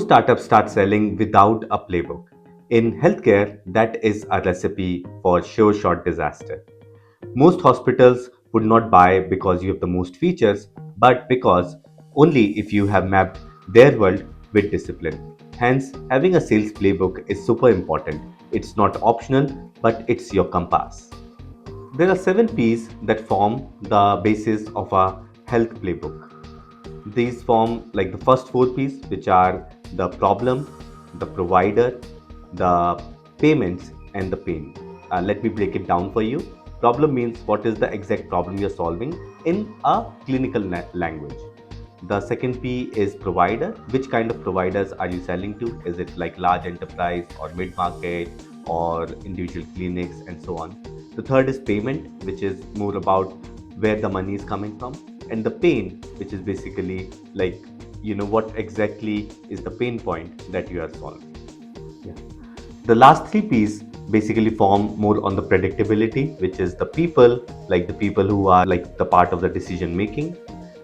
startups start selling without a playbook. In healthcare, that is a recipe for sure short disaster. Most hospitals would not buy because you have the most features, but because only if you have mapped their world with discipline. Hence, having a sales playbook is super important. It's not optional, but it's your compass. There are 7 P's that form the basis of a health playbook. These form like the first 4 P's, which are the problem, the provider, the payments, and the pain. Let me break it down for you. Problem means what is the exact problem you're solving in a clinical language. The second P is provider. Which kind of providers are you selling to? Is it like large enterprise or mid market or individual clinics and so on? The third is payment, which is more about where the money is coming from, and the pain, which is basically like what exactly is the pain point that you are solving. Yeah. The last 3 P's basically form more on the predictability, which is the people, like the people who are like the part of the decision making.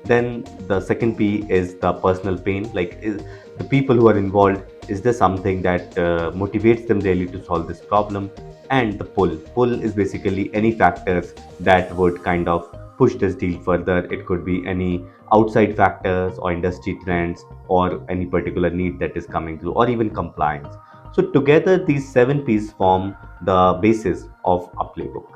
Then the second P is the personal pain, like is the people who are involved, is there something that motivates them really to solve this problem? And the pull is basically any factors that would kind of push this deal further. It could be any outside factors or industry trends or any particular need that is coming through or even compliance. So together these 7 P's form the basis of a playbook.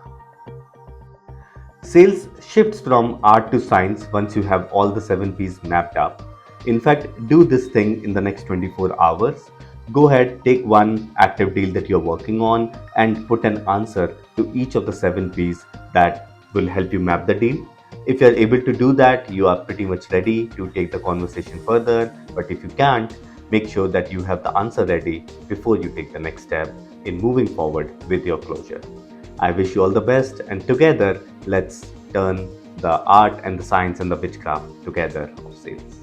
Sales shifts from art to science once you have all the 7 P's mapped up. In fact, do this thing in the next 24 hours. Go ahead, take one active deal that you're working on and put an answer to each of the 7 P's that will help you map the deal. If you're able to do that, you are pretty much ready to take the conversation further. But if you can't, make sure that you have the answer ready before you take the next step in moving forward with your closure. I wish you all the best, and together let's turn the art and the science and the witchcraft together of sales.